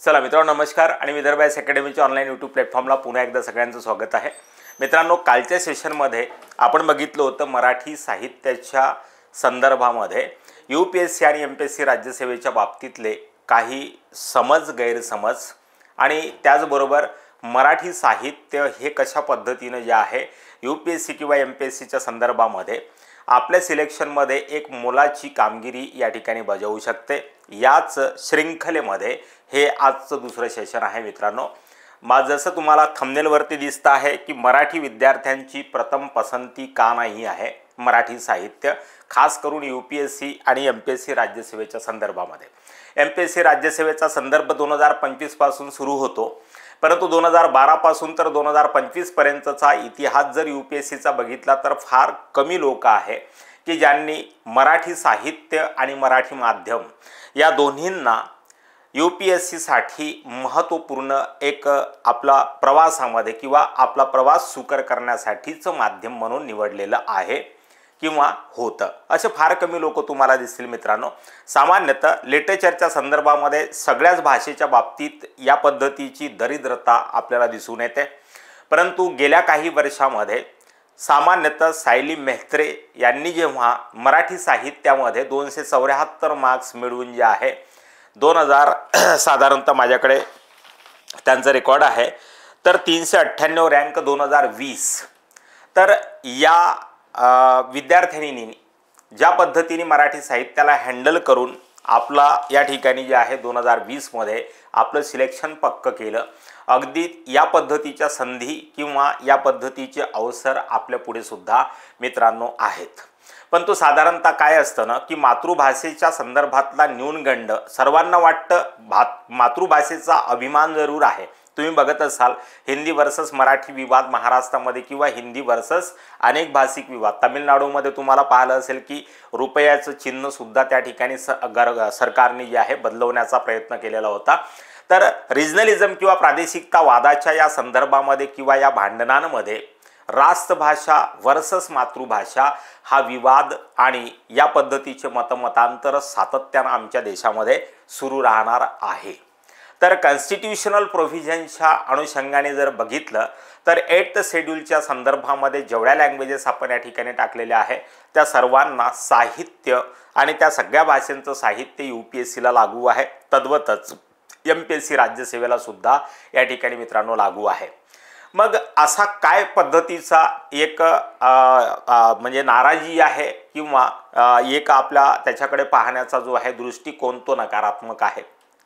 चला मित्रांनो, नमस्कार आणि विदर्भ एस अकॅडमीच्या ऑनलाईन यूट्यूब प्लॅटफॉर्मला पुन्हा एकदा सगळ्यांचं स्वागत आहे। मित्रांनो, कालच्या सेशनमध्ये आपण बघितलं होतं मराठी साहित्याच्या संदर्भामध्ये UPSC आणि MPSC राज्यसेवेच्या बाबतीतले काही समज गैरसमज आणि त्याचबरोबर मराठी साहित्य हे कशा पद्धतीने जे आहे UPSC किंवा MPSCच्या संदर्भामध्ये आपल्या सिलेक्शनमध्ये एक मोलाची कामगिरी या ठिकाणी बजावू शकते। याच शृंखलेमध्ये हे आजचं दुसरं सेशन आहे। मित्रांनो, जसं तुम्हाला थंबनेलवरती दिसतं आहे की मराठी विद्यार्थ्यांची प्रथम पसंती का नाही आहे मराठी साहित्य, खास करून UPSC आणि MPSC राज्यसेवेच्या संदर्भामध्ये। MPSC राज्यसेवेचा संदर्भ 2025 पासून सुरू होतो, परंतु 2012 पासून तर 2025 पर्यंतचा इतिहास जर UPSCचा बघितला तर फार कमी लोक आहे की ज्यांनी मराठी साहित्य आणि मराठी माध्यम या दोन्हींना UPSC साठी महत्त्वपूर्ण एक आपला प्रवासामध्ये किंवा आपला प्रवास सुकर करण्यासाठीचं माध्यम म्हणून निवडलेलं आहे किंवा होतं। असे फार कमी लोक तुम्हाला दिसतील। मित्रांनो, सामान्यतः लिटरेचरच्या संदर्भामध्ये सगळ्याच भाषेच्या बाबतीत या पद्धतीची दरिद्रता आपल्याला दिसून येते, परंतु गेल्या काही वर्षांमध्ये सामान्यतः सायली मेहत्रे यांनी जेव्हा मराठी साहित्यामध्ये 274 मार्क्स मिळवून जे आहे 2000 साधारणतः माझ्याकडे त्यांचा रेकॉर्ड आहे तर 398 रँक 2020, तर या विद्यार्थिनींनी ज्या पद्धतीने मराठी साहित्याला हँडल करून आपला या ठिकाणी जे आहे 2020 मध्ये आपलं सिलेक्शन पक्क केलं, अगदी या पद्धतीच्या संधी किंवा या पद्धतीचे अवसर आपल्या पुढे सुद्धा मित्रांनो आहेत। पण तो साधारणतः काय असतं ना की मातृभाषेच्या संदर्भातला न्यूनगंड सर्वांना वाटतं मातृभाषेचा अभिमान जरूर आहे। तुम्ही बघत असाल हिंदी वर्सेस मराठी विवाद महाराष्ट्रामध्ये किंवा हिंदी वर्सेस अनेक भाषिक विवाद तामिळनाडूमध्ये तुम्हाला पाहिलं असेल की रुपयाचं चिन्ह सुद्धा त्या ठिकाणी सरकारने जे आहे बदलवण्याचा प्रयत्न केलेला होता। तर रिजनलिझम किंवा प्रादेशिकता वादाच्या या संदर्भामध्ये किंवा या भांडणांमध्ये राष्ट्रभाषा वर्सेस मातृभाषा हा विवाद आणि या पद्धतीचे मतमतांतर सातत्याने आमच्या देशामध्ये सुरू राहणार आहे। तर कॉन्स्टिट्यूशनल प्रोव्हिजनच्या अनुषंगाने जर बघितलं तर 8th शेड्यूलच्या संदर्भामध्ये जेवढ्या लँग्वेजेस आपण या ठिकाणी टाकलेल्या आहे त्या सर्वांना साहित्य आणि त्या सगळ्या भाषांचं साहित्य UPSCला लागू आहे, तद्वतच MPSC राज्यसेवेला सुद्धा या ठिकाणी मित्रांनो लागू आहे। मग असा काय पद्धतीचा एक म्हणजे नाराजी आहे किंवा एक आपला त्याच्याकडे पाहण्याचा जो आहे दृष्टिकोन तो नकारात्मक आहे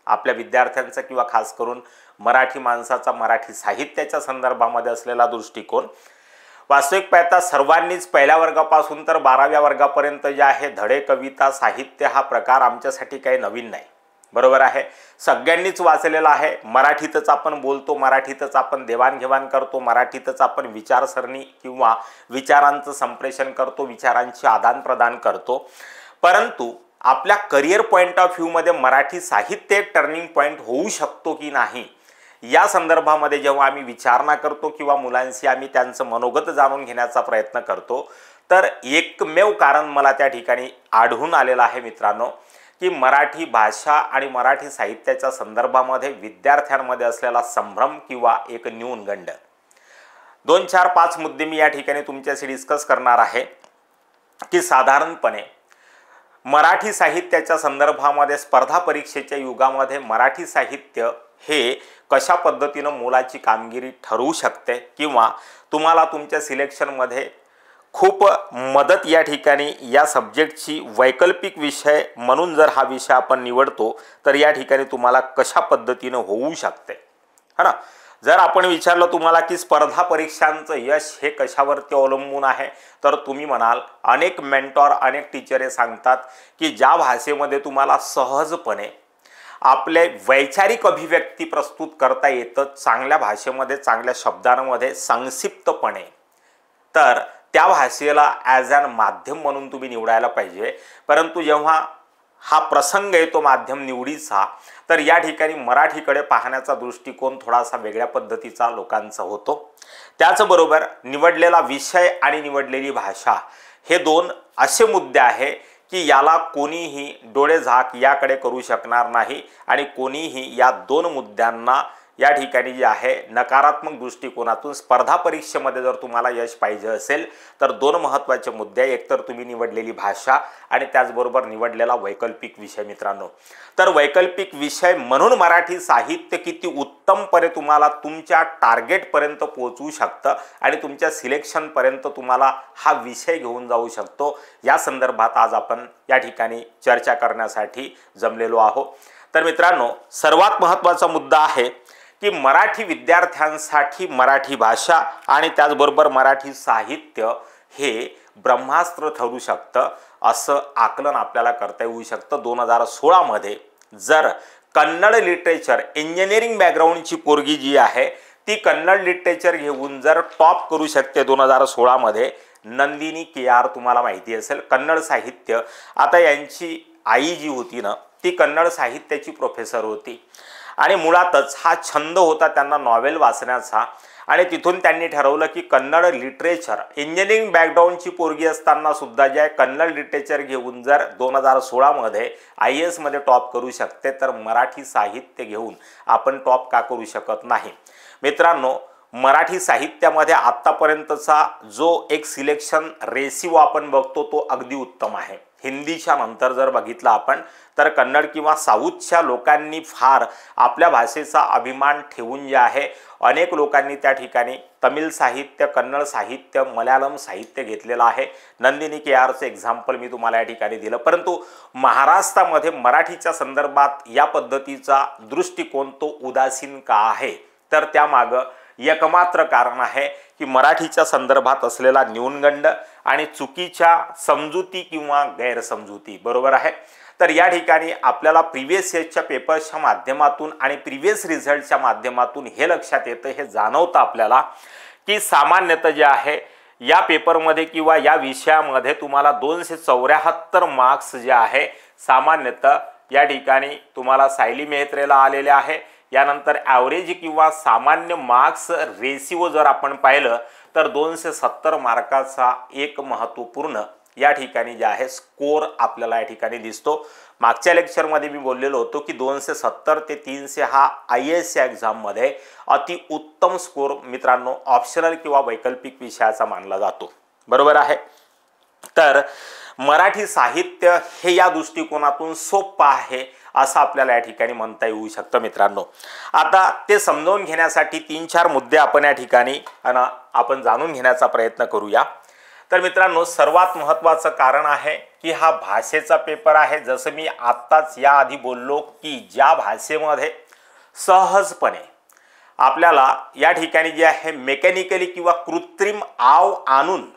आपल्या विद्यार्थ्यांचा किंवा खास करून मराठी माणसाचा मराठी साहित्याच्या संदर्भामध्ये असलेला दृष्टिकोन। वास्तविक पाहता सर्वांनीच पहिल्या वर्गापासून तर 12व्या वर्गापर्यंत जे आहे धडे कविता साहित्य हा प्रकार आमच्यासाठी काही नवीन नाही, बरोबर आहे। सगळ्यांनीच वाचलेला आहे, मराठीतच आपण बोलतो, मराठीतच आपण देवाणघेवाण करतो, मराठीतच आपण विचारसरणी किंवा विचारांचं संप्रेषण करतो, विचारांची आदानप्रदान करतो। परंतु आपल्या करिअर पॉइंट ऑफ व्ह्यूमध्ये मराठी साहित्य एक टर्निंग पॉइंट होऊ शकतो की नाही या संदर्भामध्ये जेव्हा आम्ही विचारणा करतो किंवा मुलांशी आम्ही त्यांचं मनोगत जाणून घेण्याचा प्रयत्न करतो तर एकमेव कारण मला त्या ठिकाणी आढळून आलेलं आहे मित्रांनो की मराठी भाषा आणि मराठी साहित्याच्या संदर्भामध्ये विद्यार्थ्यांमध्ये असलेला संभ्रम किंवा एक न्यूनगंड। 2, 4, 5 मुद्दे मी या ठिकाणी तुमच्याशी डिस्कस करणार आहे की साधारणपणे मराठी साहित्याच्या संदर्भामध्ये स्पर्धा परीक्षेच्या युगामध्ये मराठी साहित्य हे कशा पद्धतीने मोलाची कामगिरी ठरवू शकते किंवा तुम्हाला तुमच्या सिलेक्शनमध्ये खूप मदत या ठिकाणी या सब्जेक्टची वैकल्पिक विषय म्हणून जर हा विषय आपण निवडतो तर या ठिकाणी तुम्हाला कशा पद्धतीने होऊ शकते है ना। जर आपण विचारलं तुम्हाला की स्पर्धा परीक्षांचं यश हे कशावरती अवलंबून आहे तर तुम्ही म्हणाल अनेक मेंटॉर अनेक टीचर हे सांगतात की ज्या भाषेमध्ये तुम्हाला सहजपणे आपले वैचारिक अभिव्यक्ती प्रस्तुत करता येतं चांगल्या भाषेमध्ये चांगल्या शब्दांमध्ये संक्षिप्तपणे, तर त्या भाषेला ॲज ॲन माध्यम म्हणून तुम्ही निवडायला पाहिजे। परंतु जेव्हा हा प्रसंग येतो माध्यम निवडीचा तर या ठिकाणी मराठीकडे पाहण्याचा दृष्टिकोन थोडासा वेगळ्या पद्धतीचा लोकांचा होतो। त्याचबरोबर निवडलेला विषय आणि निवडलेली भाषा हे दोन असे मुद्दे आहे की याला कोणीही डोळेझाक याकडे करू शकणार नाही आणि कोणीही या दोन मुद्द्यांना या ठिकाणी जे आहे नकारात्मक दृष्टिकोनातून स्पर्धा परीक्षेमध्ये जर तुम्हाला यश पाहिजे असेल तर दोन महत्त्वाचे मुद्दे, एकतर तुम्ही निवडलेली भाषा आणि त्याचबरोबर निवडलेला वैकल्पिक विषय मित्रांनो. तर वैकल्पिक विषय म्हणून मराठी साहित्य किती उत्तमपणे तुम्हाला तुमच्या टार्गेटपर्यंत पोहोचवू शकतं आणि तुमच्या सिलेक्शनपर्यंत तुम्हाला हा विषय घेऊन जाऊ शकतो, या संदर्भात आज आपण या ठिकाणी चर्चा करण्यासाठी जमलेलो आहोत. तर मित्रांनो, सर्वात महत्त्वाचा मुद्दा आहे की मराठी विद्यार्थ्यांसाठी मराठी भाषा आणि त्याचबरोबर मराठी साहित्य हे ब्रह्मास्त्र ठरू शकतं असं आकलन आपल्याला करता येऊ शकतं. 2016 मध्ये जर कन्नड लिटरेचर इंजिनिअरिंग बॅकग्राऊंडची पोरगी जी आहे ती कन्नड लिटरेचर घेऊन जर टॉप करू शकते 2016 मध्ये, नंदिनी के.आर. तुम्हाला माहिती असेल कन्नड साहित्य. आता यांची आई जी होती ना ती कन्नड साहित्याची प्रोफेसर होती आणि मुळातच हा छंद होता त्यांना नॉवेल वाचण्याचा आणि तिथून त्यांनी ठरवलं की कन्नड लिटरेचर इंजिनिअरिंग बॅकग्राऊंडची पोरगी असताना सुद्धा जे आहे कन्नड लिटरेचर घेऊन जर 2016 मध्ये IAS मध्ये टॉप करू शकते तर मराठी साहित्य घेऊन आपण टॉप का करू शकत नाही. मित्रांनो, मराठी साहित्यामध्ये आत्तापर्यंतचा जो एक सिलेक्शन रेशिओ आपण बघतो तो अगदी उत्तम आहे. हिंदीच्या नंतर जर बघितलं आपण तर कन्नड किंवा साऊथच्या लोकांनी फार आपल्या भाषेचा अभिमान ठेवून जे आहे अनेक लोकांनी त्या ठिकाणी तमिळ साहित्य, कन्नड साहित्य, मल्याळम साहित्य घेतलेलं आहे. नंदिनी के.आरचं एक्झाम्पल मी तुम्हाला या ठिकाणी दिलं. परंतु महाराष्ट्रामध्ये मराठीच्या संदर्भात या पद्धतीचा दृष्टिकोन तो उदासीन का आहे, तर त्यामागं एकमात्र कारण आहे की मराठीच्या संदर्भात असलेला न्यूनगंड आणि चुकीच्या समजुती किंवा गैरसमजुती. बरोबर आहे. तर या ठिकाणी आपल्याला प्रिव्हियस इयरच्या पेपर्सच्या माध्यमातून आणि प्रिव्हियस रिझल्टच्या माध्यमातून हे लक्षात येतं, हे जाणवतं आपल्याला की सामान्यतः जे आहे या पेपरमध्ये किंवा या विषयामध्ये तुम्हाला 274 मार्क्स जे आहे सामान्यतः या ठिकाणी तुम्हाला सायली मेहत्रेला आलेले आहे. यानंतर ॲव्हरेज किंवा सामान्य मार्क्स रेशिओ जर आपण पाहिलं तर 270 मार्काचा एक महत्त्वपूर्ण या ठिकाणी जे आहे स्कोर आपल्याला या ठिकाणी दिसतो. मागच्या लेक्चरमध्ये मी बोललेलो होतो की 270 ते 300 हा IAS एक्झाममध्ये अति उत्तम स्कोर मित्रांनो ऑप्शनल किंवा वैकल्पिक विषयाचा मानला जातो. बरोबर आहे. तर मराठी साहित्य हे या दृष्टिकोनातून सोपं आहे असं आपल्याला या ठिकाणी म्हणता येऊ शकतं मित्रांनो. आता ते समजावून घेण्यासाठी 3-4 मुद्दे आपण या ठिकाणी आपण जाणून घेण्याचा प्रयत्न करूया. तर मित्रांनो, सर्वात महत्त्वाचं कारण आहे की हा भाषेचा पेपर आहे. जसं मी आत्ताच याआधी बोललो की ज्या भाषेमध्ये सहजपणे आपल्याला या ठिकाणी जे आहे मेकॅनिकली किंवा कृत्रिम आव आणून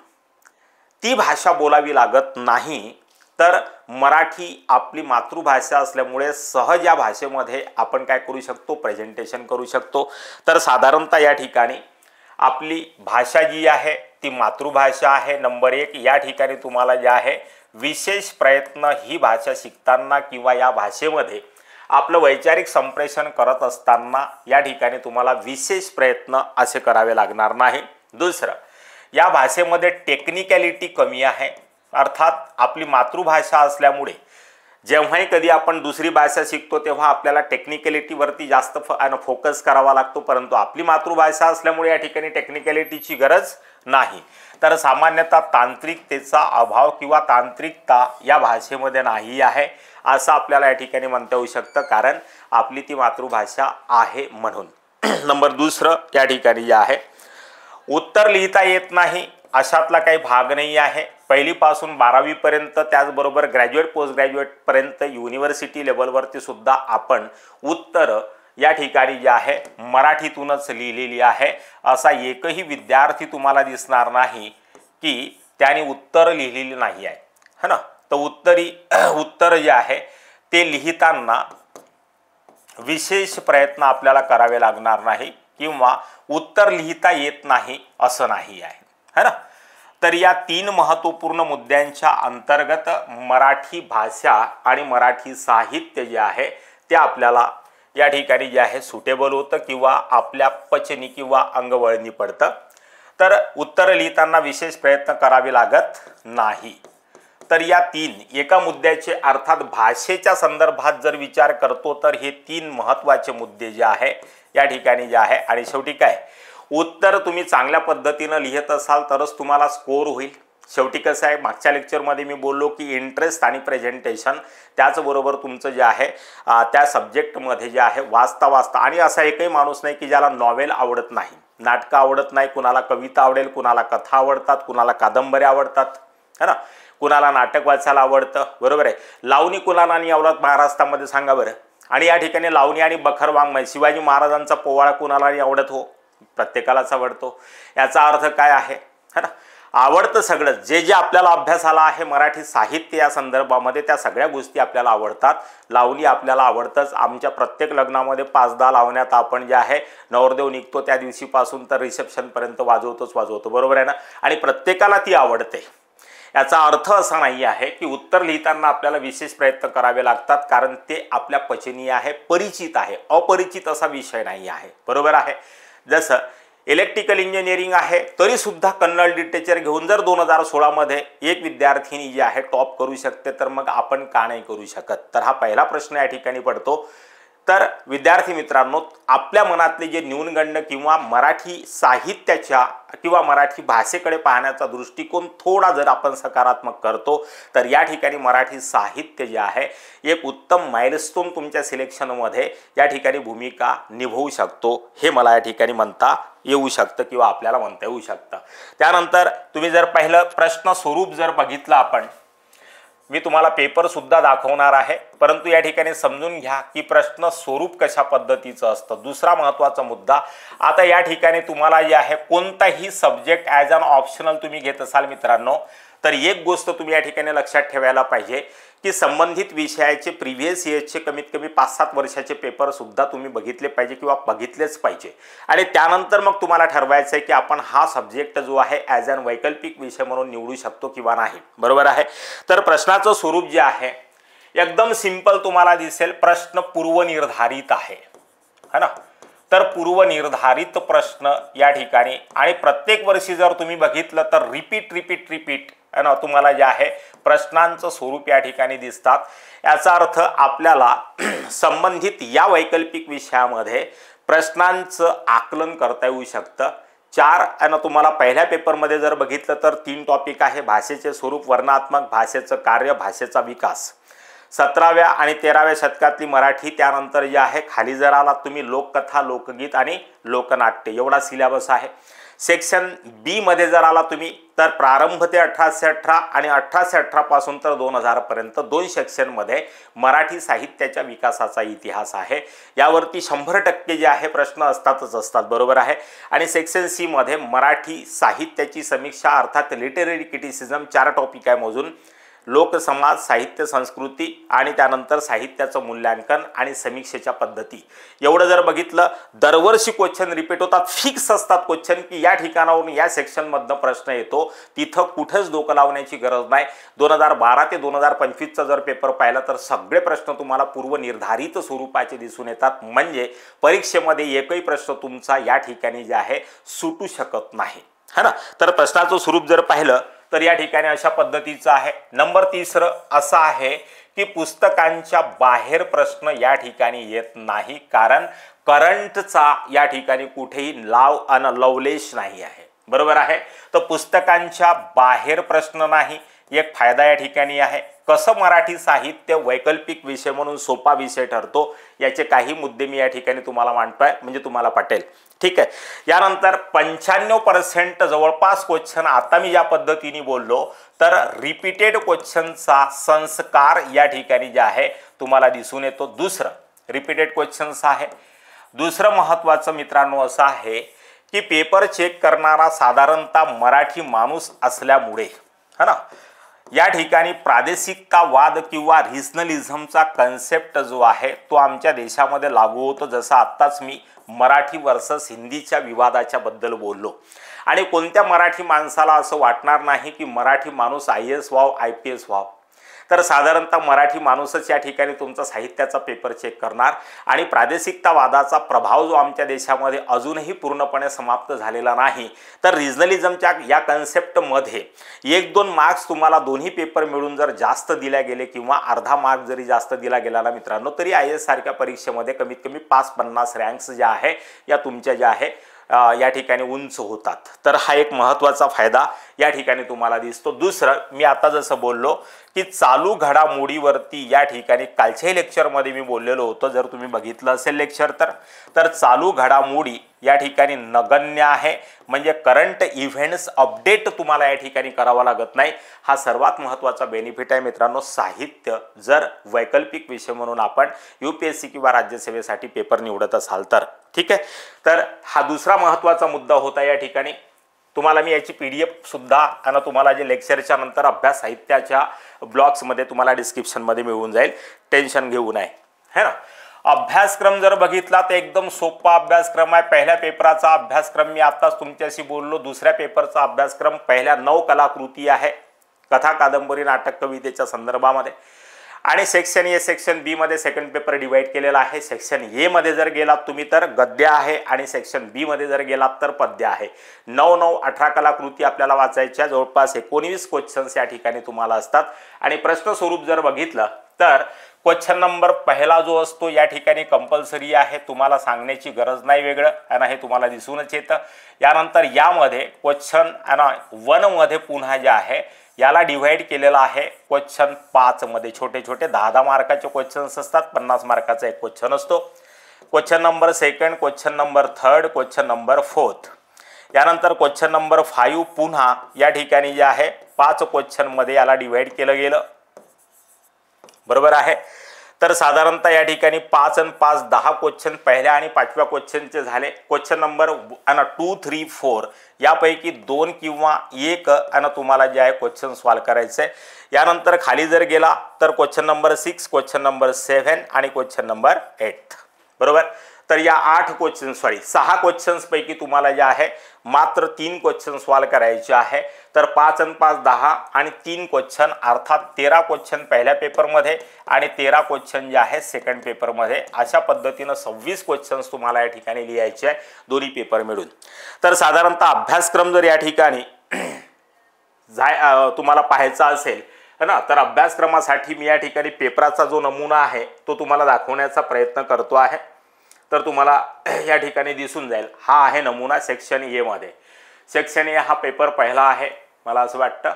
ती भाषा बोलावी लागत नाही, तर मराठी आपली मातृभाषा असल्यामुळे सहज या भाषेमध्ये आपण काय करू शकतो, प्रेझेंटेशन करू शकतो. तर साधारणतः या ठिकाणी आपली भाषा जी आहे ती मातृभाषा आहे. नंबर 1 या ठिकाणी तुम्हाला जे आहे विशेष प्रयत्न ही भाषा शिकताना किंवा या भाषेमध्ये आपलं वैचारिक संप्रेषण करत असताना या ठिकाणी तुम्हाला विशेष प्रयत्न असे करावे लागणार नाही. दुसरं, या भाषेमध्ये टेक्निकॅलिटी कमी आहे. अर्थात आपली मातृभाषा असल्यामुळे जेव्हाही कधी आपण दुसरी भाषा शिकतो तेव्हा आपल्याला टेक्निकॅलिटीवरती जास्त फोकस करावा लागतो, परंतु आपली मातृभाषा असल्यामुळे या ठिकाणी टेक्निकॅलिटीची गरज नाही. तर सामान्यतः तांत्रिकतेचा अभाव किंवा तांत्रिकता या भाषेमध्ये नाही आहे असं आपल्याला या ठिकाणी म्हणता येऊ शकतं, कारण आपली ती मातृभाषा आहे म्हणून. नंबर 2 या ठिकाणी जे आहे उत्तर लिहिता येत नाही अशातला काही भाग नाही आहे. पहिलीपासून 12वी पर्यंत, त्याचबरोबर ग्रॅज्युएट पोस्ट ग्रॅज्युएटपर्यंत युनिव्हर्सिटी लेवलवरती सुद्धा आपण उत्तर या ठिकाणी जे आहे मराठीतूनच लिहिलेली आहे. असा एकही विद्यार्थी तुम्हाला दिसणार नाही की त्याने उत्तर लिहिलेली नाही आहे, है ना. तर उत्तर जे आहे ते लिहिताना विशेष प्रयत्न आपल्याला करावे लागणार नाही किंवा उत्तर लिहिता येत नाही असं नाही आहे, है ना. तर या 3 महत्त्वपूर्ण मुद्द्यांच्या अंतर्गत मराठी भाषा आणि मराठी साहित्य जे आहे ते आपल्याला या ठिकाणी जे आहे सुटेबल होतं किंवा आपल्या पचनी किंवा अंगवळणी पडतं. तर उत्तर लिहिताना विशेष प्रयत्न करावे लागत नाही. तर या तीन एका मुद्द्याचे अर्थात भाषेच्या संदर्भात जर विचार करतो तर हे तीन महत्त्वाचे मुद्दे जे आहे या ठिकाणी जे आहे आणि शेवटी काय उत्तर तुम्ही चांगल्या पद्धतीनं लिहित असाल तरच तुम्हाला स्कोर होईल। शेवटी कसं आहे मागच्या लेक्चरमध्ये मी बोललो की इंटरेस्ट आणि प्रेझेंटेशन त्याचबरोबर तुमचं जे आहे त्या सब्जेक्टमध्ये जे आहे वाचता आणि असा एकही माणूस नाही की ज्याला नॉवेल आवडत नाही, नाटकं आवडत नाही, कुणाला कविता आवडेल, कुणाला कथा आवडतात, कुणाला कादंबऱ्या आवडतात, है ना, कुणाला नाटक वाचायला आवडतं, बरोबर आहे। लावणी कुणाला नाही आवडत महाराष्ट्रामध्ये सांगा बरं। आणि या ठिकाणी लावणी आणि बखर वाङ्मय शिवाजी महाराजांचा पोवाडा कुणाला नाही आवडत, हो प्रत्येकालाच आवडतो। याचा अर्थ काय आहे, है ना, आवडतं सगळं जे जे आपल्याला अभ्यासाला आहे मराठी साहित्य या संदर्भामध्ये त्या सगळ्या गोष्टी आपल्याला आवडतात। लावणी आपल्याला आवडतंच, आमच्या प्रत्येक लग्नामध्ये 5-10 लावण्यात आपण जे आहे नवरदेव निघतो त्या दिवशीपासून तर रिसेप्शनपर्यंत वाजवतो, बरोबर आहे ना, आणि प्रत्येकाला ती आवडते। याचा अर्थ असा नाही आहे की उत्तर लिहिताना आपल्याला विशेष प्रयत्न करावे लागतात कारण ते आपल्या पचनीय आहे, परिचित आहे, अपरिचित असा विषय नाही आहे, बरोबर आहे। जसं इलेक्ट्रिकल इंजिनिअरिंग आहे तरी सुद्धा कन्नड लिटरेचर घेऊन जर 2016 मध्ये एक विद्यार्थिनी जी आहे टॉप करू शकते तर मग आपण का नाही करू शकत, तर हा पहिला प्रश्न या ठिकाणी पडतो। तर विद्यार्थी मित्रांनो आपल्या मनातले जे न्यूनगंड किंवा मराठी साहित्याच्या किंवा मराठी भाषेकडे पाहण्याचा दृष्टिकोन थोडा जर आपण सकारात्मक करतो तर या ठिकाणी मराठी साहित्य जे आहे एक उत्तम माइलस्टोन तुमच्या सिलेक्शनमध्ये या ठिकाणी भूमिका निभावू शकतो, हे मला या ठिकाणी म्हणता येऊ शकतं किंवा आपल्याला म्हणता येऊ शकतं। त्यानंतर तुम्ही जर पहिलं प्रश्न स्वरूप जर बघितलं आपण, मी तुम्हाला पेपर सुद्धा दाखवणार आहे परंतु या ठिकाणी समजून घ्या की प्रश्न स्वरूप कशा पद्धतीचं असतं। दुसरा महत्त्वाचा मुद्दा, आता या ठिकाणी तुम्हाला जे आहे कोणताही सब्जेक्ट ॲज अन ऑप्शनल तुम्ही घेत असाल मित्रांनो तर एक गोष्ट तुम्ही या ठिकाणी लक्षात ठेवायला पाहिजे की संबंधित विषयाचे प्रिव्हियस इयर्सचे कमीत कमी 5-7 वर्षाचे पेपर सुद्धा तुम्ही बघितले पाहिजे किंवा बघितलेच पाहिजे आणि त्यानंतर मग तुम्हाला ठरवायचं आहे की आपण हा सब्जेक्ट जो आहे ॲज अन वैकल्पिक विषय म्हणून निवडू शकतो किंवा नाही, बरोबर आहे। तर प्रश्नाचं स्वरूप जे आहे एकदम सिंपल तुम्हाला दिसेल, प्रश्न पूर्वनिर्धारित आहे, है ना, तर पूर्वनिर्धारित प्रश्न या ठिकाणी आणि प्रत्येक वर्षी जर तुम्ही बघितलं तर रिपीट है ना तुम्हाला जे आहे प्रश्नांचं स्वरूप या ठिकाणी दिसतात। याचा अर्थ आपल्याला संबंधित या वैकल्पिक विषयामध्ये प्रश्नांचं आकलन करता येऊ शकतं। 4 आणि तुम्हाला पहिल्या पेपरमध्ये जर बघितलं तर 3 टॉपिक आहे, भाषेचे स्वरूप, वर्णात्मक, भाषेचं कार्य, भाषेचा विकास। 17व्या आणि 13व्या शतकातली मराठी, त्यानंतर जे आहे खाली जर आलात तुम्ही लोककथा, लोकगीत आणि लोकनाट्य, एवढा सिलेबस आहे। सेक्शन बी मध्ये जर आला तुम्ही तर प्रारंभ ते 1818 आणि 1818 पासून तर 2000 पर्यंत 2 सेक्शनमध्ये मराठी साहित्याच्या विकासाचा इतिहास आहे। यावरती 100% जे आहे प्रश्न असतात, बरोबर आहे। आणि सेक्शन सी मध्ये मराठी साहित्याची समीक्षा अर्थात लिटररी क्रिटिसिझम 4 टॉपिक आहे मोजून, लोकसमाज, साहित्य संस्कृती आणि त्यानंतर साहित्याचं मूल्यांकन आणि समीक्षेच्या पद्धती। एवढं जर बघितलं दरवर्षी क्वेश्चन रिपीट होतात, फिक्स असतात क्वेश्चन की या ठिकाणावरून या सेक्शनमधनं प्रश्न येतो, तिथं कुठेच डोकं लावण्याची गरज नाही। 2012 ते 2025चा जर पेपर पाहिला तर सगळे प्रश्न तुम्हाला पूर्वनिर्धारित स्वरूपाचे दिसून येतात, म्हणजे परीक्षेमध्ये एकही प्रश्न तुमचा या ठिकाणी जे आहे सुटू शकत नाही, है ना। तर प्रश्नाचं स्वरूप जर पाहिलं तर या ठिकाणी अशा पद्धतीचं आहे। नंबर 3 असा आहे की पुस्तकांच्या बाहेर प्रश्न या ठिकाणी येत नाही कारण करंटचा या ठिकाणी कुठेही लाव अन लवलेश नाही आहे, बरोबर आहे। तर पुस्तकांच्या बाहेर प्रश्न नाही, एक फायदा या ठिकाणी आहे। कसं मराठी साहित्य वैकल्पिक विषय म्हणून सोपा विषय ठरतो याचे काही मुद्दे मी या ठिकाणी तुम्हाला मांडतोय, म्हणजे तुम्हाला पटेल, ठीक आहे। यानंतर 95% जवळपास क्वेश्चन आता मी ज्या पद्धतीने बोललो तर रिपीटेड क्वेश्चनचा संस्कार या ठिकाणी जे आहे तुम्हाला दिसून येतो। दुसरं रिपीटेड क्वेश्चन्स आहे। दुसरं महत्त्वाचं मित्रांनो असं आहे की पेपर चेक करणारा साधारणतः मराठी माणूस असल्यामुळे, है ना, या ठिकाणी प्रादेशिकतावाद किंवा रिजनलिझमचा कन्सेप्ट जो आहे तो आमच्या देशामध्ये लागू होतो। जसं आत्ताच मी मराठी वर्सेस हिंदीच्या विवादाच्या बद्दल बोललो आणि कोणत्या मराठी माणसाला असं वाटणार नाही की मराठी माणूस IAS व्हावं, IPS व्हावं। तर साधारणतः मराठी माणूसच या ठिकाणी तुमचा साहित्याचा पेपर चेक करणार आणि प्रादेशिकतावादाचा प्रभाव जो आमच्या देशामध्ये अजूनही पूर्णपणे समाप्त झालेला नाही, तर रिजनलिझमच्या या कन्सेप्टमध्ये 1-2 मार्क्स तुम्हाला दोन्ही पेपर मिळून जर जास्त दिल्या गेले किंवा अर्धा मार्क जरी जास्त दिला गेला ना मित्रांनो, तरी IAS सारख्या परीक्षेमध्ये कमीत कमी 5-50 रँक्स ज्या आहे या तुमच्या ज्या आहे या ठिकाणी उंच होतात। तर हा एक महत्त्वाचा फायदा या ठिकाणी तुम्हाला दिसतो। दुसरं, मी आता जसं बोललो की चालू घडामोडीवरती या ठिकाणी कालच्या लेक्चरमध्ये मी बोललेलो होतो, जर तुम्ही बघितलं असेल लेक्चर तर चालू घडामोडी या ठिकाणी नगण्य आहे, म्हणजे करंट इव्हेंट्स अपडेट तुम्हाला या ठिकाणी करावा लागत नाही। हा सर्वात महत्त्वाचा बेनिफिट आहे मित्रांनो, साहित्य जर वैकल्पिक विषय म्हणून आपण UPSC किंवा राज्यसेवेसाठी पेपर निवडत असाल तर, ठीक आहे। तर हा दुसरा महत्त्वाचा मुद्दा होता या ठिकाणी। तुम्हाला मी याची PDF सुद्धा आणि तुम्हाला जे लेक्चरच्या नंतर अभ्यास साहित्याच्या ब्लॉग्समध्ये तुम्हाला डिस्क्रिप्शनमध्ये मिळून जाईल, टेन्शन घेऊ नये, है ना। अभ्यासक्रम जर बघितला तर एकदम सोपा अभ्यासक्रम आहे। पहिल्या पेपराचा अभ्यासक्रम मी आताच तुमच्याशी बोललो, दुसऱ्या पेपरचा अभ्यासक्रम पहिल्या 9 कलाकृती आहे, कथा, कादंबरी, नाटक, कवितेच्या संदर्भामध्ये। आणि सेक्शन ए सेक्शन बी मध्ये सेकंड पेपर डिवाइड केलेला आहे। सेक्शन ए मध्ये जर गेलात तुम्ही तर गद्य आहे आणि सेक्शन बी मध्ये जर गेलात तर पद्य आहे। 9-9 18 कलाकृती आपल्याला वाचायच्या, जवळपास 19 क्वेश्चन्स या ठिकाणी तुम्हाला असतात। आणि प्रश्न स्वरूप जर बघितलं तर क्वेश्चन नंबर पहिला जो असतो या ठिकाणी कंपल्सरी आहे, तुम्हाला सांगण्याची गरज नाही वेगळं, आणि हे तुम्हाला दिसूनच येतं। यानंतर यामध्ये क्वेश्चन 1 मध्ये पुन्हा जे आहे याला डिवाइड केलेला आहे क्वेश्चन 5 मध्ये, छोटे छोटे 10-10 मार्काचे क्वेश्चन्स असतात, 50 मार्काचा एक क्वेश्चन असतो। Question number 2, question number 3, question number 4, यानंतर क्वेश्चन नंबर 5 पुन्हा या ठिकाणी जे आहे 5 क्वेश्चन मध्ये याला डिवाइड केलं गेलं, बरोबर आहे। तर साधारणतः या ठिकाणी 5 आणि 5 10 क्वेश्चन पहिल्या आणि 5व्या क्वेश्चनचे झाले। क्वेश्चन नंबर 2, 3, 4 यापैकी 2 किंवा 1 आणि तुम्हाला जे आहे क्वेश्चन सॉल्व करायचे। यानंतर खाली जर गेला तर क्वेश्चन नंबर 6, क्वेश्चन नंबर 7 आणि क्वेश्चन नंबर 8, बरोबर। तर या 6 क्वेश्चन्स पैकी तुम्हाला जे आहे मात्र 3 क्वेश्चन सॉल्व करायचे आहे। तर 5 आणि 5 10 आणि 3 क्वेश्चन, अर्थात 13 क्वेश्चन पहिल्या पेपरमध्ये आणि 13 क्वेश्चन जे आहे सेकंड पेपरमध्ये, अशा पद्धतीनं 26 क्वेश्चन्स तुम्हाला या ठिकाणी लिहायचे आहे दोन्ही पेपर मिळून। तर साधारणतः अभ्यासक्रम जर या ठिकाणी तुम्हाला पाहायचा असेल ना, तर अभ्यासक्रमासाठी मी या ठिकाणी पेपराचा जो नमुना आहे तो तुम्हाला दाखवण्याचा प्रयत्न करतो आहे। तर तुम्हाला या ठिकाणी दिसून जाईल, हा आहे नमुना सेक्शन ए मध्ये। सेक्शन ए हा पेपर पहिला आहे, मला असं वाटतं,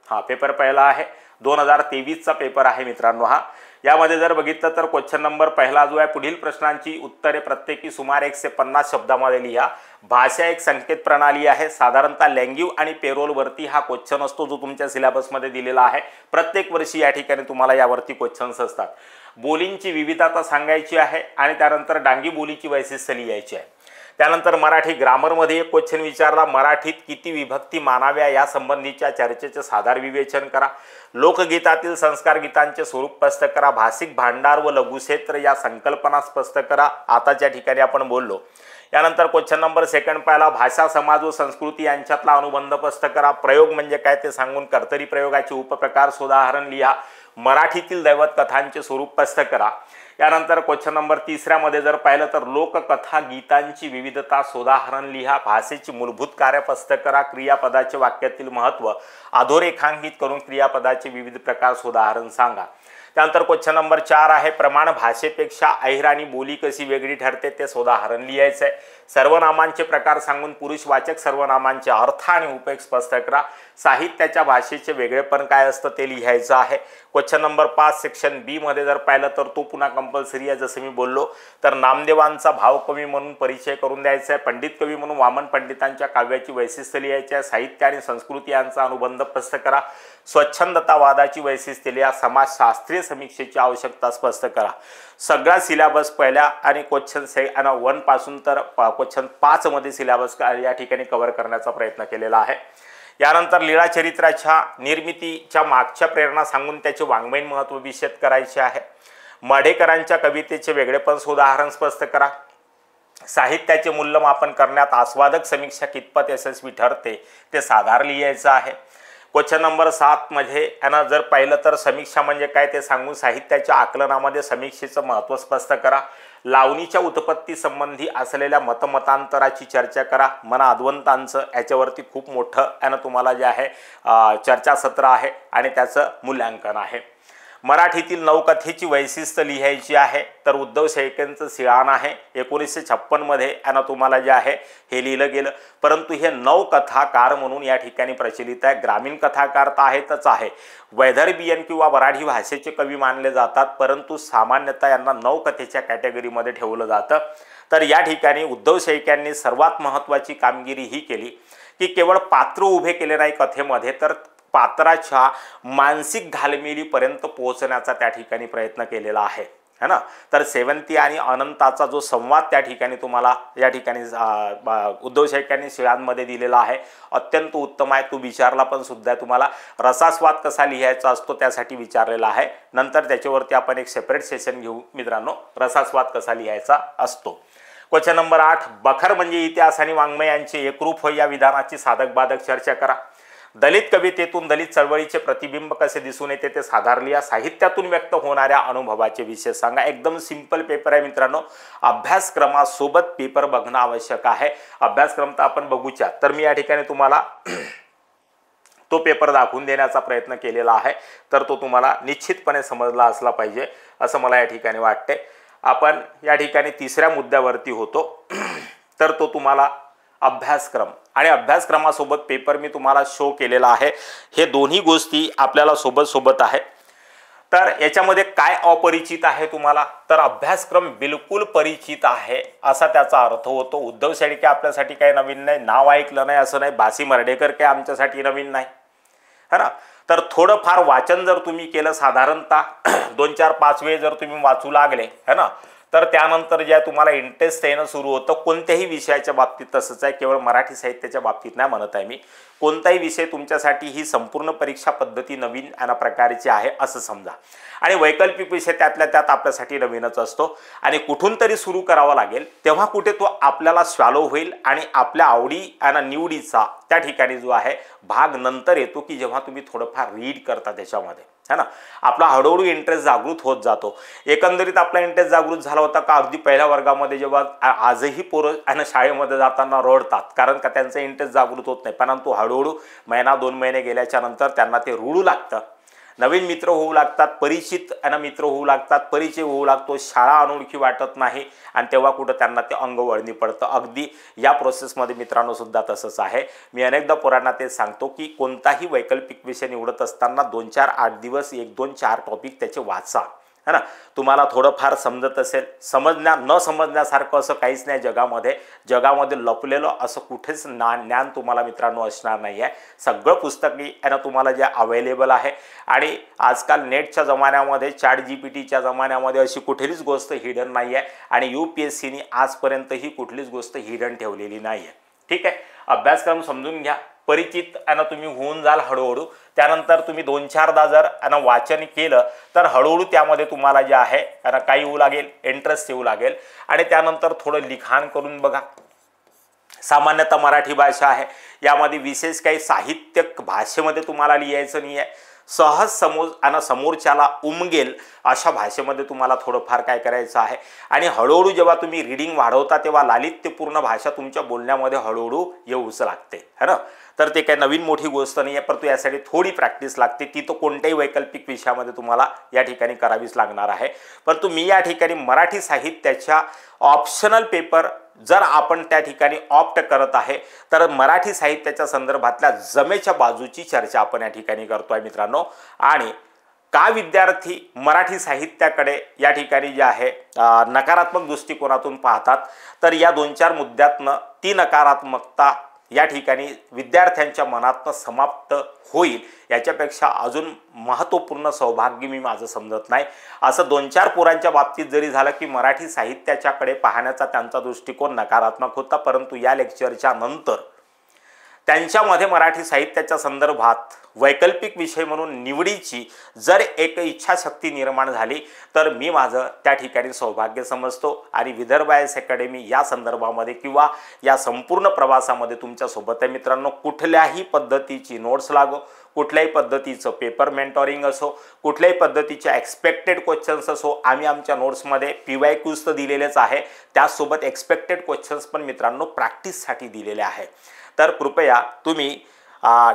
हा पेपर पहिला आहे, 2023चा पेपर आहे मित्रांनो हा। यामध्ये जर बघितलं तर क्वेश्चन नंबर पहिला जो आहे, पुढील प्रश्नांची उत्तरे प्रत्येकी सुमारे 150 शब्दामध्ये लिहा। भाषा एक संकेत प्रणाली आहे, साधारणतः लँग्वेज आणि पेरोल वरती हा क्वेश्चन असतो जो तुमच्या सिलेबसमध्ये दिलेला आहे। प्रत्येक वर्षी या ठिकाणी तुम्हाला यावरती क्वेश्चन्स असतात। बोलींची विविधता सांगायची आहे आणि त्यानंतर डांगी बोलीची वैशिष्ट्ये लिहायची आहे। त्यानंतर मराठी ग्रामरमध्ये एक क्वेश्चन विचारला, मराठीत किती विभक्ती मानाव्या या संबंधीच्या चर्चेचे साधार विवेचन करा। लोकगीतातील संस्कार गीतांचे स्वरूप स्पष्ट करा। भाषिक भांडार व लघुक्षेत्र या संकल्पना स्पष्ट करा, आताच्या ठिकाणी आपण बोललो। यानंतर क्वेश्चन नंबर 2 पाहिला, भाषा समाज व संस्कृती यांच्यातला अनुबंध स्पष्ट करा। प्रयोग म्हणजे काय ते सांगून कर्तरी प्रयोगाचे उपप्रकार उदाहरण लिहा। मराठीतील दैवत कथांचे स्वरूप स्पष्ट करा। यानंतर क्वेश्चन नंबर 3 मध्ये जर पाहिलं तर लोककथा गीतांची विविधता सोदाहरण लिहा। भाषेची मूलभूत कार्य स्पष्ट करा। क्रियापदाचे वाक्यातील महत्त्व अधोरेखांकित करून क्रियापदाचे विविध प्रकार सोदाहरण सांगा। त्यानंतर क्वेश्चन नंबर 4 आहे, प्रमाण भाषेपेक्षा अहिराणी बोली कशी वेगळी ठरते ते सोदाहरण लिहायचं आहे। सर्वनामांचे प्रकार सांगून पुरुषवाचक सर्वनामांचे अर्थ आणि उपयोग स्पष्ट करा। साहित्याच्या भाषेचे वेगळेपण काय असतं ते लिहायचं आहे। क्वेश्चन नंबर 5 सेक्शन बी मध्ये जर पाहिलं तर तो पुन्हा कंपल्सरी आहे, जसं मी बोललो। तर नामदेवांचा भावकवी म्हणून परिचय करून द्यायचा आहे। पंडित कवी म्हणून वामन पंडितांच्या काव्याची वैशिष्ट्ये लिहायची आहे। साहित्य आणि संस्कृती यांचा अनुबंध स्पष्ट करा। स्वच्छंदतावादाची वैशिष्ट्ये लिहा। समाजशास्त्रीय समीक्षेची आवश्यकता स्पष्ट करा। सगळा सिलेबस पहिल्या आणि क्वेश्चन 1 पासून तर क्वेश्चन 5 मध्ये सिलेबस या ठिकाणी कव्हर करण्याचा प्रयत्न केलेला आहे। यानंतर लीळा चरित्राच्या निर्मितीच्या मागच्या प्रेरणा सांगून त्याचे वाङ्मयीन महत्त्व विशद करायचे आहे। माढेकरांच्या कवितेचे वेगळेपण उदाहरण स्पष्ट करा। साहित्याचे मूल्यमापन करण्यात आस्वादक समीक्षा कितपत यशस्वी ठरते ते साधार लिहायचं आहे। क्वेश्चन नंबर 7 मध्ये यांना जर पाहिलं तर समीक्षा म्हणजे काय ते सांगून साहित्याच्या आकलनामध्ये समीक्षेचं महत्त्व स्पष्ट करा. लावणीच्या उत्पत्ती संबंधी असलेल्या मतमतांतराची चर्चा करा. मना अद्वंतांचं याच्यावरती खूप मोठं यानं तुम्हाला जे आहे चर्चासत्र आहे आणि त्याचं मूल्यांकन आहे. मराठीतील नवकथेची वैशिष्ट्य लिहायची आहे तर उद्धव शेळकेंचं सिळान आहे. 1956 मध्ये यानं तुम्हाला जे आहे हे लिहिलं गेलं, परंतु हे नवकथाकार म्हणून या ठिकाणी प्रचलित आहे. ग्रामीण कथाकार तर आहेतच आहे, वैदर्भियन किंवा वराठी भाषेचे कवी मानले जातात, परंतु सामान्यतः यांना नवकथेच्या कॅटेगरीमध्ये ठेवलं जातं. तर या ठिकाणी उद्धव शेळक्यांनी सर्वात महत्त्वाची कामगिरी ही केली की केवळ पात्र उभे केले नाही कथेमध्ये, तर पात्राच्या मानसिक घालमेलीपर्यंत पोहोचण्याचा त्या ठिकाणी प्रयत्न केलेला आहे, है ना. तर सेवंती आणि अनंताचा जो संवाद त्या ठिकाणी तुम्हाला या ठिकाणी उद्धव शेळक्यांनी शिळांमध्ये दिलेला आहे, अत्यंत उत्तम आहे. तो विचारला पण सुद्धा तुम्हाला रसास्वाद कसा लिहायचा असतो त्यासाठी विचारलेला आहे. नंतर त्याच्यावरती आपण एक सेपरेट सेशन घेऊ मित्रांनो, रसास्वाद कसा लिहायचा असतो. क्वेश्चन नंबर 8, बखर म्हणजे इतिहास आणि वाङ्मय यांचे एकरूप होय या विधानाची साधक बाधक चर्चा करा. दलित कवितेतून दलित चळवळीचे प्रतिबिंब कसे दिसून येते ते सादर लिहा. साहित्यातून व्यक्त होणाऱ्या अनुभवाचे विषय सांगा. एकदम सिंपल पेपर आहे मित्रांनो. अभ्यासक्रमासोबत पेपर बघणं आवश्यक आहे. अभ्यासक्रम तर आपण बघूच्या, तर मी या ठिकाणी तुम्हाला तो पेपर दाखवून देण्याचा प्रयत्न केलेला आहे, तर तो तुम्हाला निश्चितपणे समजला असला पाहिजे असं मला या ठिकाणी वाटते. आपण या ठिकाणी तिसऱ्या मुद्द्यावरती होतो, तर तो तुम्हाला अभ्यासक्रम आणि अभ्यासक्रमासोबत पेपर मी तुम्हाला शो केलेला आहे. हे दोन्ही गोष्टी आपल्याला सोबत आहे. तर याच्यामध्ये काय अपरिचित आहे तुम्हाला, तर अभ्यासक्रम बिलकुल परिचित आहे असा त्याचा अर्थ होतो. उद्धव शेळके आपल्यासाठी काही नवीन नाही, नाव ऐकलं नाही असं नाही, भासी मर्ढेकर काही आमच्यासाठी नवीन नाही, है ना. तर थोडंफार वाचन जर तुम्ही केलं, साधारणतः 2-4-5 वेळ जर तुम्ही वाचू लागले, है ना, तर त्यानंतर जे तुम्हाला इंटरेस्ट येणं सुरू होतं. कोणत्याही विषयाच्या बाबतीत तसंच आहे, केवळ मराठी साहित्याच्या बाबतीत नाही म्हणत आहे मी. कोणताही विषय तुमच्यासाठी ही संपूर्ण परीक्षा पद्धती नवीन आणि प्रकारची आहे असं समजा, आणि वैकल्पिक विषय त्यातल्या त्यात आपल्यासाठी नवीनच असतो आणि कुठून तरी सुरू करावा लागेल, तेव्हा कुठे तो आपल्याला स्वॅलो होईल आणि आपल्या आवडी आणि निवडीचा त्या ठिकाणी जो आहे भाग नंतर येतो की जेव्हा तुम्ही थोडंफार रीड करता त्याच्यामध्ये, है ना. आपला हळूहळू इंटरेस्ट जागृत होत जातो. एकंदरीत आपला इंटरेस्ट जागृत झाला होता का अगदी पहिल्या वर्गामध्ये, जेव्हा आजही पोरं आणि शाळेमध्ये जाताना रडतात कारण का त्यांचा इंटरेस्ट जागृत होत नाही, परंतु हळूहळू 1-2 महिने गेल्याच्या नंतर त्यांना ते रुळू लागतं. नवीन मित्र होऊ लागतात, परिचित आणि मित्र होऊ लागतात, परिचय होऊ लागतो, शाळा अनोळखी वाटत नाही आणि तेव्हा कुठं त्यांना ते अंगवळणी पडतं. अगदी या प्रोसेसमध्ये मित्रांनो सुद्धा तसंच आहे. मी अनेकदा पोरांना ते सांगतो की कोणताही वैकल्पिक विषय निवडत असताना 2-4-8 दिवस 1-2-4 टॉपिक त्याचे वाचा, है ना. तुम्हाला थोडंफार समजत असेल, न समजण्यासारखं असं काहीच नाही जगामध्ये लपलेलं असं कुठेच ज्ञान तुम्हाला मित्रांनो असणार नाही आहे. सगळं पुस्तकी आहे ना तुम्हाला जे अवेलेबल आहे, आणि आजकाल नेटच्या जमान्यामध्ये, ChatGPTच्या जमान्यामध्ये अशी कुठलीच गोष्ट हिडन नाही आहे आणि UPSCनी आजपर्यंत ही कुठलीच गोष्ट हिडन ठेवलेली नाही आहे. ठीक आहे, अभ्यासक्रम समजून घ्या, परिचित आणि तुम्ही होऊन जाल हळूहळू. त्यानंतर तुम्ही 2-4दा जर वाचन केलं तर हळूहळू त्यामध्ये तुम्हाला जे आहे काही येऊ लागेल, इंटरेस्ट येऊ लागेल आणि त्यानंतर थोडं लिखाण करून बघा. सामान्यतः मराठी भाषा आहे, यामध्ये विशेष काही साहित्य भाषेमध्ये तुम्हाला लिहायचं नाही आहे. सहज समोरच्याला उमगेल अशा भाषेमध्ये तुम्हाला थोडंफार काय करायचं आहे. आणि हळूहळू जेव्हा तुम्ही रीडिंग वाढवता तेव्हा लालित्यपूर्ण भाषा तुमच्या बोलण्यामध्ये हळूहळू येऊच लागते, है ना. तर ते काही नवीन मोठी गोष्ट नाही आहे, परंतु यासाठी थोडी प्रॅक्टिस लागते. ती तो कोणत्याही वैकल्पिक विषयामध्ये तुम्हाला या ठिकाणी करावीच लागणार आहे. परंतु मी या ठिकाणी मराठी साहित्याच्या ऑप्शनल पेपर जर आपण त्या ठिकाणी ऑप्ट करत आहे तर मराठी साहित्याच्या संदर्भातल्या जमेच्या बाजूची चर्चा आपण या ठिकाणी करतोय मित्रांनो. आणि का विद्यार्थी मराठी साहित्याकडे या ठिकाणी जे आहे नकारात्मक दृष्टिकोनातून पाहतात, तर या 2-4 मुद्द्यातनं ती नकारात्मकता या ठिकाणी विद्यार्थ्यांच्या मनातनं समाप्त होईल याच्यापेक्षा अजून महत्त्वपूर्ण सौभाग्य मी माझं समजत नाही. असं 2-4 पोरांच्या बाबतीत जरी झालं की मराठी साहित्याच्याकडे पाहण्याचा त्यांचा दृष्टिकोन नकारात्मक होता, परंतु या लेक्चरच्या नंतर त्यांच्यामध्ये मराठी साहित्याच्या संदर्भात वैकल्पिक विषय म्हणून निवडीची जर एक इच्छाशक्ती निर्माण झाली तर मी माझं त्या ठिकाणी सौभाग्य समजतो आणि विदर्भ आय एस अकॅडमी या संदर्भामध्ये किंवा या संपूर्ण प्रवासामध्ये तुमच्यासोबत आहे मित्रांनो। कुठल्याही पद्धतीची नोट्स लागो, कुठल्याही पद्धतीचं पेपर मेंटॉरिंग असो, कुठल्याही पद्धतीचे एक्सपेक्टेड क्वेश्चन्स असो, आम्ही आमच्या नोट्समध्ये PYQs तर दिलेलेच आहे, त्याचसोबत एक्सपेक्टेड क्वेश्चन्स पण मित्रांनो प्रॅक्टिससाठी दिलेले आहे। तर कृपया तुम्ही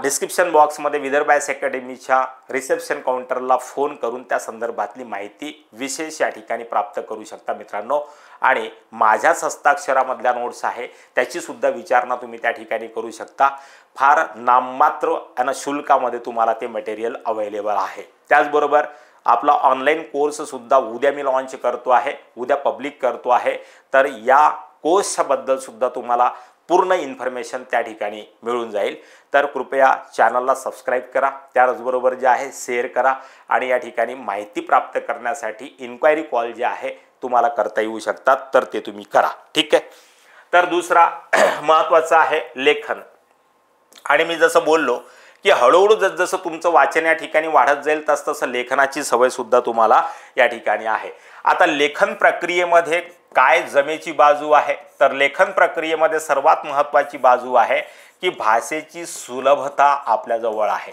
डिस्क्रिप्शन बॉक्समध्ये विदर्भ आय एस अकॅडमीच्या रिसेप्शन काउंटरला फोन करून त्या संदर्भातली माहिती विशेष या ठिकाणी प्राप्त करू शकता मित्रांनो। आणि माझ्याच हस्ताक्षरामधल्या नोट्स आहे त्याचीसुद्धा विचारणा तुम्ही त्या ठिकाणी करू शकता। फार नाममात्र आणि शुल्कामध्ये तुम्हाला ते मटेरियल अवेलेबल आहे। त्याचबरोबर आपला ऑनलाईन कोर्ससुद्धा उद्या मी लॉन्च करतो आहे, उद्या पब्लिक करतो आहे। तर या कोर्सबद्दल सुद्धा तुम्हाला पूर्ण इन्फॉर्मेशन त्या ठिकाणी मिळून जाईल। तर कृपया चॅनलला सबस्क्राईब करा, त्याचबरोबर जे आहे शेअर करा आणि या ठिकाणी माहिती प्राप्त करण्यासाठी इन्क्वायरी कॉल जे आहे तुम्हाला करता येऊ शकतात, तर ते तुम्ही करा, ठीक आहे। तर दुसरा महत्त्वाचा आहे लेखन। आणि मी जसं बोललो की हळूहळू जसजसं तुमचं वाचन या ठिकाणी वाढत जाईल तसतसं लेखनाची सवयसुद्धा तुम्हाला या ठिकाणी आहे। आता लेखन प्रक्रियेमध्ये काय जमेची बाजू आहे, तर लेखन प्रक्रियेमध्ये सर्वात महत्त्वाची बाजू आहे की भाषेची सुलभता आपल्याजवळ आहे।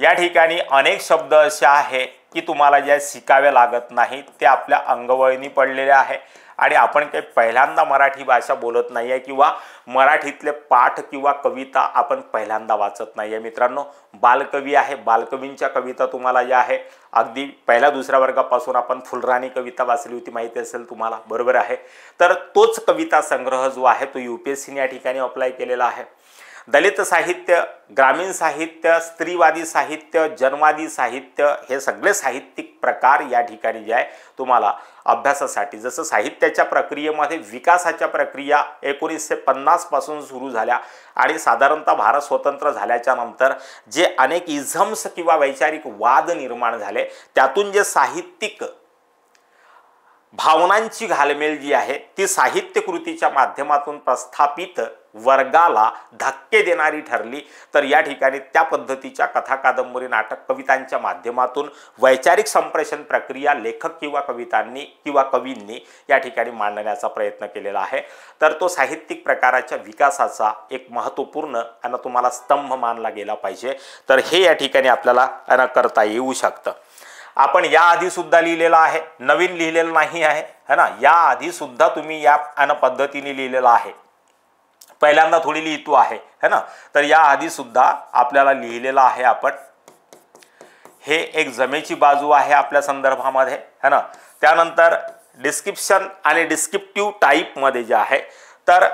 या ठिकाणी अनेक शब्द असे आहे की तुम्हाला ज्या शिकावे लागत नाही ते आपल्या अंगवळणी पडलेले आहे आणि आपण काही पहिल्यांदा मराठी भाषा बोलत नाही आहे किंवा मराठीतले पाठ किंवा कविता आपण पहिल्यांदा वाचत नाही आहे मित्रांनो। बालकवी आहे, बालकवींच्या कविता तुम्हाला ज्या आहे अगदी पहिल्या दुसऱ्या वर्गापासून आपण फुलराणी कविता वाचली होती, माहिती असेल तुम्हाला, बरोबर आहे। तर तोच कविता संग्रह जो आहे तो UPSCने या ठिकाणी अप्लाय केलेला आहे। दलित साहित्य, ग्रामीण साहित्य, स्त्रीवादी साहित्य, जनवादी साहित्य हे सगळे साहित्यिक प्रकार या ठिकाणी जे आहे तुम्हाला अभ्यासासाठी, जसं साहित्याच्या प्रक्रियेमध्ये विकासाच्या प्रक्रिया 1950 पासून सुरू झाल्या आणि साधारणतः भारत स्वतंत्र झाल्याच्या नंतर जे अनेक इझम्स किंवा वैचारिक वाद निर्माण झाले त्यातून जे साहित्यिक भावनांची घालमेल जी आहे ती साहित्य कृतीच्या माध्यमातून प्रस्थापित वर्गाला धक्के देणारी ठरली। तर या ठिकाणी त्या पद्धतीच्या कथा, कादंबरी, नाटक, कवितांच्या माध्यमातून वैचारिक संप्रेषण प्रक्रिया लेखक किंवा कवितांनी किंवा कवींनी या ठिकाणी मांडण्याचा प्रयत्न केलेला आहे। तर तो साहित्यिक प्रकाराच्या विकासाचा एक महत्त्वपूर्ण आणि तुम्हाला स्तंभ मानला गेला पाहिजे। तर हे या ठिकाणी आपल्याला करता येऊ शकतं। आपण या आधी सुद्धा लिहिलेलं आहे, नवीन लिहिलेलं नाही आहे, है ना। या आधी सुद्धा तुम्ही या पद्धतीने लिहिलेलं आहे, पहिल्यांदा थोडी लिहितो आहे, है ना। तर या आधी सुद्धा आपल्याला लिहिलेलं आहे आपण। हे एक जमेची बाजू आहे आपल्या संदर्भामध्ये, है ना। त्यानंतर डिस्क्रिप्शन आणि डिस्क्रिप्टिव्ह टाईपमध्ये जे आहे तर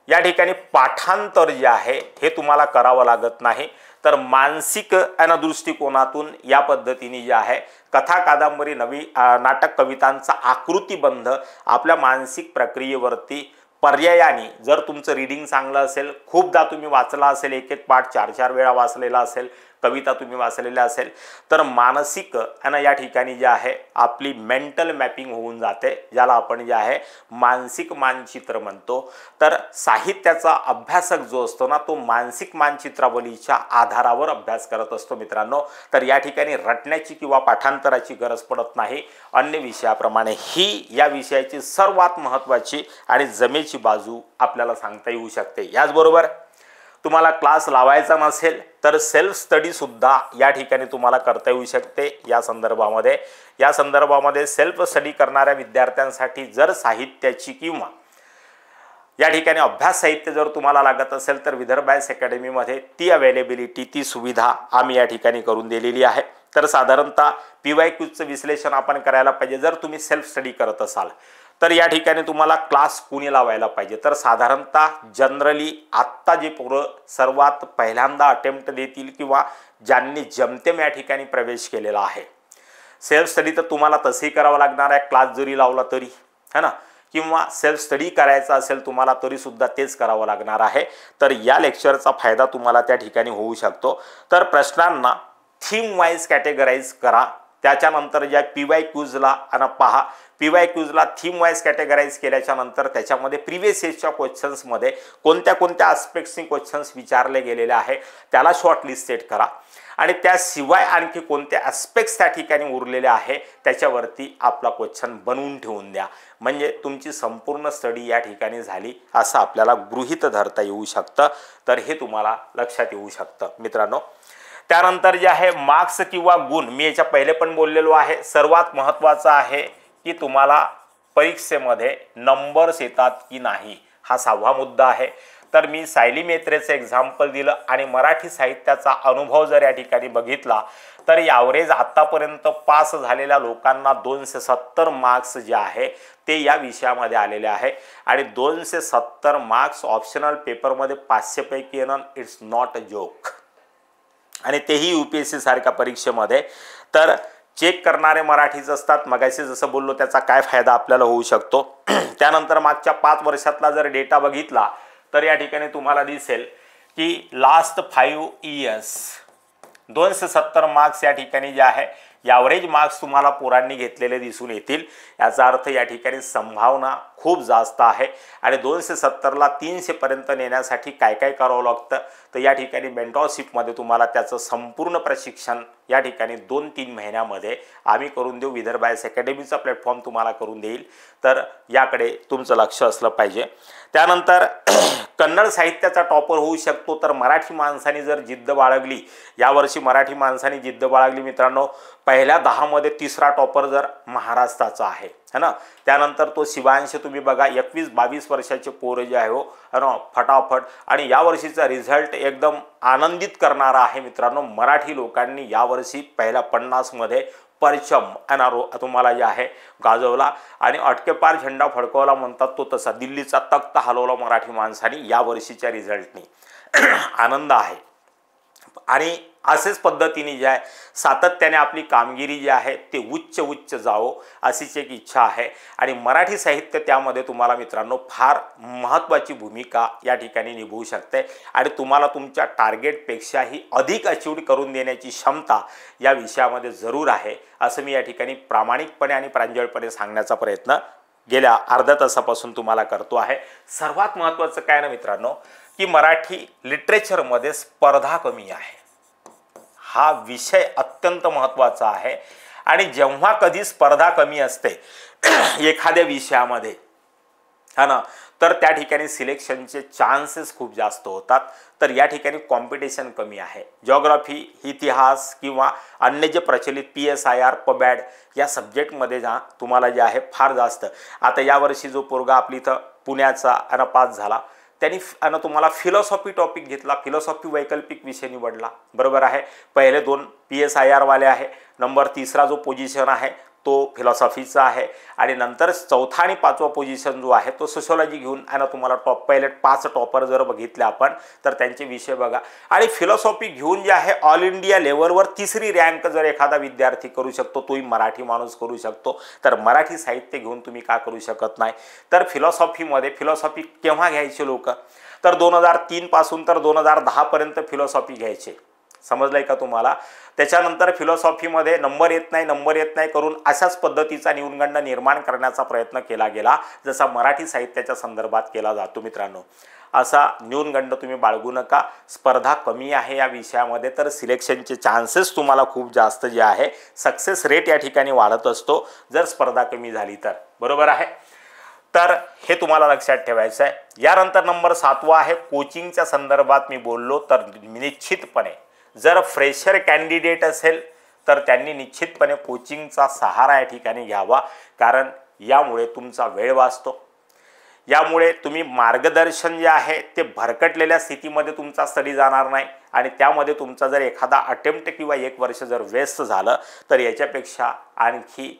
या ठिकाणी पाठांतर जे आहे हे तुम्हाला करावं लागत नाही। तर मानसिक दृष्टिकोनातून या पद्धतीने जे आहे कथा, कादंबरी, नाटक, कवितांचा आकृतीबंध आपल्या मानसिक प्रक्रियेवरती पर्यायाने, जर तुमचं रीडिंग चांगलं असेल, खूपदा तुम्ही वाचला असेल, एक एक पाठ 4-4 वेळा वाचलेला असेल, कविता तुम्ही वाचलेल्या असेल, तर मानसिक या ठिकाणी जे आहे आपली मेंटल मॅपिंग होऊन जाते, ज्याला आपण जे आहे मानसिक मानचित्र म्हणतो। तर साहित्याचा अभ्यासक जो असतो ना तो मानसिक मानचित्रावलीच्या आधारावर अभ्यास करत असतो मित्रांनो। तर या ठिकाणी रटण्याची किंवा पाठांतराची गरज पडत नाही। अन्य विषयाप्रमाणे ही या विषयाची सर्वात महत्त्वाची आणि जमेची बाजू आपल्याला सांगता येऊ शकते। याचबरोबर तुम्हाला क्लास लावायचा नसेल तर सेल्फ स्टडी सुद्धा या ठिकाणी तुम्हाला करता येऊ शकते। या संदर्भामध्ये सेल्फ स्टडी करणाऱ्या विद्यार्थ्यांसाठी जर साहित्याची किंवा या ठिकाणी अभ्यास साहित्य जर तुम्हाला लागत असेल तर विदर्भ आय एस अकॅडमीमध्ये ती अवेलेबिलिटी, ती सुविधा आम्ही या ठिकाणी करून दिलेली आहे। तर साधारणतः PYQचं विश्लेषण आपण करायला पाहिजे जर तुम्ही सेल्फ स्टडी करत असाल तर या ठिकाणी तुम्हाला क्लास कुणी लावायला पाहिजे, तर साधारणतः जनरली आत्ता जे पोरं सर्वात पहिल्यांदा अटेम्प्ट देतील किंवा ज्यांनी जमतेम या ठिकाणी प्रवेश केलेला आहे, सेल्फ स्टडी तर तुम्हाला तसंही करावं लागणार आहे, क्लास जरी लावला तरी, है ना, किंवा सेल्फ स्टडी करायचा असेल तुम्हाला तरी सुद्धा तेच करावं लागणार आहे। तर या लेक्चरचा फायदा तुम्हाला त्या ठिकाणी होऊ शकतो। तर प्रश्नांना थीम वाईज कॅटेगराईज करा, त्याच्यानंतर ज्या PYQजला आणि पहा PYQजला थीम वाईज कॅटेगराईज केल्याच्या नंतर त्याच्यामध्ये प्रिव्हियस इयर्सच्या क्वेश्चन्समध्ये कोणत्या कोणत्या आस्पेक्ट्सनी क्वेश्चन्स विचारले गेलेले आहे त्याला शॉर्टलिस्ट सेट करा आणि त्याशिवाय आणखी कोणते ॲस्पेक्ट्स त्या ठिकाणी उरलेले आहे त्याच्यावरती आपला क्वेश्चन बनवून ठेवून द्या. म्हणजे तुमची संपूर्ण स्टडी या ठिकाणी झाली असं आपल्याला गृहीत धरता येऊ शकतं. तर हे तुम्हाला लक्षात येऊ शकतं मित्रांनो. त्यानंतर जे आहे मार्क्स किंवा गुण, मी याच्या पहिले पण बोललेलो आहे, सर्वात महत्त्वाचं आहे की तुम्हाला परीक्षेमध्ये नंबर्स येतात की नाही, हा 6वा मुद्दा आहे. तर मी सायली मेत्रेचं एक्झाम्पल दिलं आणि मराठी साहित्याचा अनुभव जर या ठिकाणी बघितला तर ॲव्हरेज आत्तापर्यंत पास झालेल्या लोकांना 270 मार्क्स जे आहे ते या विषयामध्ये आलेले आहे आणि 270 मार्क्स ऑप्शनल पेपरमध्ये 500 पैकी येणं इट्स नॉट अ जोक, आणि तेही UPSC सारख्या परीक्षेमध्ये. तर चेक करणारे मराठीच असतात. मगाशी जसं बोललो त्याचा काय फायदा आपल्याला होऊ शकतो. त्यानंतर मागच्या 5 वर्षातला जर डेटा बघितला तर या ठिकाणी तुम्हाला दिसेल की लास्ट 5 इयर्स 270 मार्क्स या ठिकाणी जे आहे ॲव्हरेज मार्क्स तुम्हाला पोरांनी घेतलेले दिसून येतील. याचा अर्थ या ठिकाणी संभावना खूप जास्त आहे आणि 270ला 300 पर्यंत नेण्यासाठी काय काय करावं लागतं तर या ठिकाणी मेंटॉरशिपमध्ये तुम्हाला त्याचं संपूर्ण प्रशिक्षण या ठिकाणी 2-3 महिन्यामध्ये आम्ही करून देऊ. विदर्भ आयएस अकॅडमीचा प्लॅटफॉर्म तुम्हाला करून देईल. तर याकडे तुमचं लक्ष असलं पाहिजे. त्यानंतर कन्नड साहित्याचा टॉपर होऊ शकतो तर मराठी माणसाने जर जिद्द बाळगली, यावर्षी मराठी माणसाने जिद्द बाळगली मित्रांनो, पहिल्या 10 मध्ये 3रा टॉपर जर महाराष्ट्राचा आहे है ना. त्यानंतर तो शिवांश तुम्ही बघा 21-22 वर्षाचे पोरं जे आहे हो है ना फटाफट, आणि यावर्षीचा रिझल्ट एकदम आनंदित करणारा आहे मित्रांनो. मराठी लोकांनी यावर्षी पहिल्या 50 मध्ये परचम तुम्हाला जे आहे गाजवला आणि अटकेपार झेंडा फडकवला म्हणतात तो तसा दिल्लीचा तख्त हलवला मराठी माणसांनी या वर्षीच्या रिझल्टनी. आनंद आहे आणि असेच पद्धतीने जे आहे सातत्याने आपली कामगिरी जी आहे ते उच्च जावो अशीच एक इच्छा आहे. आणि मराठी साहित्य त्यामध्ये तुम्हाला मित्रांनो फार महत्त्वाची भूमिका या ठिकाणी निभवू शकते आणि तुम्हाला तुमच्या टार्गेटपेक्षाही अधिक अचीव करून देण्याची क्षमता या विषयामध्ये जरूर आहे असं मी या ठिकाणी प्रामाणिकपणे आणि प्रांजळपणे सांगण्याचा प्रयत्न गेल्या अर्ध्या तासापासून तुम्हाला करतो आहे. सर्वात महत्त्वाचं काय ना मित्रांनो की मराठी लिटरेचरमध्ये स्पर्धा कमी आहे. हा विषय अत्यंत महत्त्वाचा आहे आणि जेव्हा कधी स्पर्धा कमी असते एखाद्या विषयामध्ये हा ना तर त्या ठिकाणी सिलेक्शनचे चान्सेस खूप जास्त होतात. तर या ठिकाणी कॉम्पिटिशन कमी आहे. जिओग्राफी, इतिहास किंवा अन्य जे प्रचलित PSIR, पबॅड या सब्जेक्टमध्ये तुम्हाला जे आहे फार जास्त. आता यावर्षी जो पोरगा आपली इथं पुण्याचा पास झाला त्यांनी तुम्हाला फिलॉसॉफी टॉपिक घेतला, फिलॉसॉफी वैकल्पिक विषय निवडला, बरोबर आहे. पहिले 2 PSIR वाले आहे, नंबर 3रा जो पोझिशन आहे तो फिलॉसॉफीचा आहे आणि नंतर 4था आणि 5वा पोझिशन जो आहे तो सोशियोलॉजी घेऊन तुम्हाला पहिले 5 टॉपर जर बघितले आपण तर त्यांचे विषय बघा. आणि फिलॉसॉफी घेऊन जे आहे ऑल इंडिया लेवलवर 3री रँक जर एखादा विद्यार्थी करू शकतो तोही मराठी माणूस करू शकतो. तर मराठी साहित्य घेऊन तुम्ही का करू शकत नाही. तर फिलॉसॉफीमध्ये फिलॉसॉफी केव्हा घ्यायचे लोक तर 2003 पासून तर 2010 पर्यंत फिलॉसॉफी घ्यायचे. समजलंय का तुम्हाला. त्याच्यानंतर फिलॉसॉफीमध्ये नंबर येत नाही करून अशाच पद्धतीचा न्यूनगंड निर्माण करण्याचा प्रयत्न केला गेला जसा मराठी साहित्याच्या संदर्भात केला जातो मित्रांनो. असा न्यूनगंड तुम्ही बाळगू नका. स्पर्धा कमी आहे या विषयामध्ये तर सिलेक्शनचे चान्सेस तुम्हाला खूप जास्त जे आहे सक्सेस रेट या ठिकाणी वाढत असतो जर स्पर्धा कमी झाली तर, बरोबर आहे. तर हे तुम्हाला लक्षात ठेवायचं आहे. यानंतर नंबर 7वा आहे कोचिंगच्या संदर्भात मी बोललो तर निश्चितपणे जर फ्रेशर कॅन्डिडेट असेल तर त्यांनी निश्चितपणे कोचिंगचा सहारा या ठिकाणी घ्यावा, कारण यामुळे तुमचा वेळ वाचतो. यामुळे तुम्ही मार्गदर्शन जे आहे ते भरकटलेल्या स्थितीमध्ये तुमचा स्टडी जाणार नाही आणि त्यामध्ये तुमचा जर एखादा अटेम्प्ट किंवा 1 वर्ष जर वेस्ट झालं तर याच्यापेक्षा आणखी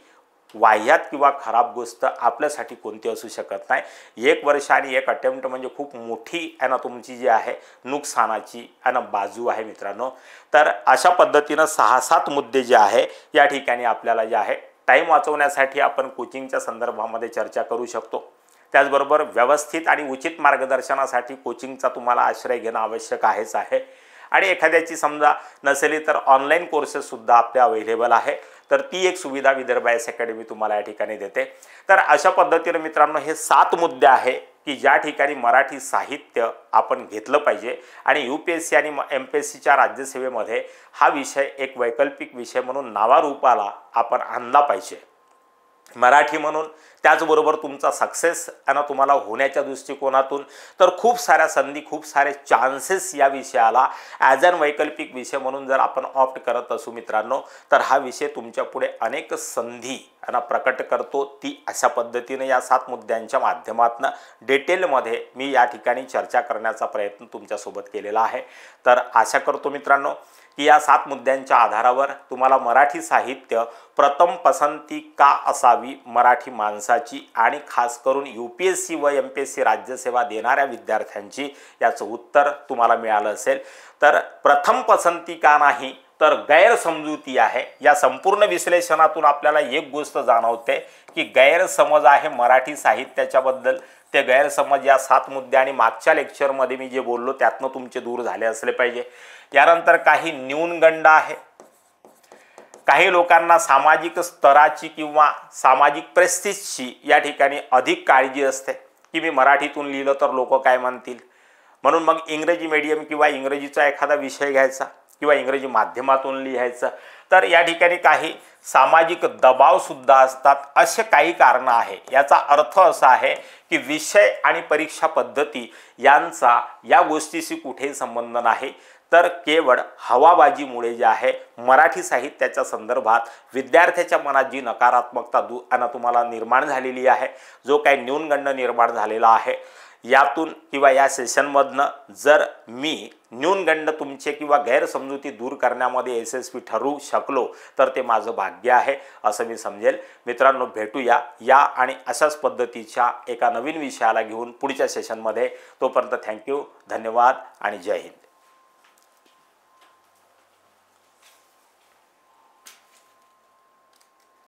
वाह्यात किंवा खराब गोष्ट आपल्यासाठी कोणती असू शकत नाही. 1 वर्ष आणि 1 अटेम्प्ट म्हणजे खूप मोठी तुमची जी आहे नुकसानाची बाजू आहे मित्रांनो. तर अशा पद्धतीनं 6-7 मुद्दे जे आहे या ठिकाणी आपल्याला जे आहे टाईम वाचवण्यासाठी आपण कोचिंगच्या संदर्भामध्ये चर्चा करू शकतो. त्याचबरोबर व्यवस्थित आणि उचित मार्गदर्शनासाठी कोचिंगचा तुम्हाला आश्रय घेणं आवश्यक आहे आणि एखाद्याची समजा नसेल तर ऑनलाईन कोर्सेससुद्धा आपले अवेलेबल आहे. तर ती एक सुविधा विदर्भ आय एस अकॅडमी तुम्हाला या ठिकाणी देते। तर अशा पद्धतीने मित्रांनो हे 7 मुद्दे आहे की ज्या ठिकाणी मराठी साहित्य आपण घेतलं पाहिजे आणि UPSC आणि MPSCच्या राज्यसेवेमध्ये हा विषय एक वैकल्पिक विषय म्हणून नावारूपाला आपण आणला पाहिजे। मराठी म्हणून त्याचबरोबर तुमचा सक्सेस आणि तुम्हाला होण्याच्या दृष्टिकोनातून तर खूप साऱ्या संधी, खूप सारे चान्सेस या विषयाला ॲज अन वैकल्पिक विषय म्हणून जर आपण ऑप्ट करत असू मित्रांनो, तर हा विषय तुमच्या पुढे अनेक संधी आणि प्रकट करतो। ती अशा पद्धतीने या 7 मुद्द्यांच्या माध्यमातून डिटेलमध्ये मी या ठिकाणी चर्चा करण्याचा प्रयत्न तुमच्यासोबत केलेला आहे। तर आशा करतो मित्रांनो की या 7 मुद्द्यांच्या आधारावर तुम्हाला मराठी साहित्य प्रथम पसंती का असावी मराठी माणसाची आणि खास करून UPSC व MPSC राज्यसेवा देणाऱ्या विद्यार्थ्यांची याचं उत्तर तुम्हाला मिळालं असेल। तर प्रथम पसंती का नाही तर गैरसमजुती आहे। या संपूर्ण विश्लेषणातून आपल्याला एक गोष्ट जाणवते की गैरसमज आहे मराठी साहित्याच्या बद्दल। ते गैरसमज या 7 मुद्दे आणि मागच्या लेक्चरमध्ये मी जे बोललो त्यातनं तुमचे दूर झाले असले पाहिजे। यानंतर काही न्यूनगंड आहे, काही लोकांना सामाजिक स्तराची किंवा सामाजिक प्रेस्टिजची या ठिकाणी अधिक काळजी असते की मी मराठीतून लिहिलं तर लोक काय म्हणतील, म्हणून मग इंग्रजी मीडियम किंवा इंग्रजीचा एखादा विषय घ्यायचा किंवा इंग्रजी माध्यमातून लिहायचं। तर या ठिकाणी काही सामाजिक दबाव सुद्धा असतात, असे काही कारण आहे। याचा अर्थ असा आहे की विषय आणि परीक्षा पद्धती यांचा या गोष्टीशी कुठेही संबंध नाही, तर केवळ हवाबाजीमुळे जे आहे मराठी साहित्याच्या संदर्भात विद्यार्थ्याच्या मनात जी नकारात्मकता तुम्हाला निर्माण झालेली आहे, जो काही न्यूनगंड निर्माण झालेला आहे, यातून किंवा या सेशनमधनं जर मी न्यूनगंड तुमचे किंवा गैरसमजुती दूर करण्यामध्ये यशस्वी ठरू शकलो तर ते माझं भाग्य आहे असं मी समजेल। मित्रांनो भेटूया या आणि अशाच पद्धतीच्या एका नवीन विषयाला घेऊन पुढच्या सेशनमध्ये। तोपर्यंत थँक्यू, धन्यवाद आणि जय हिंद।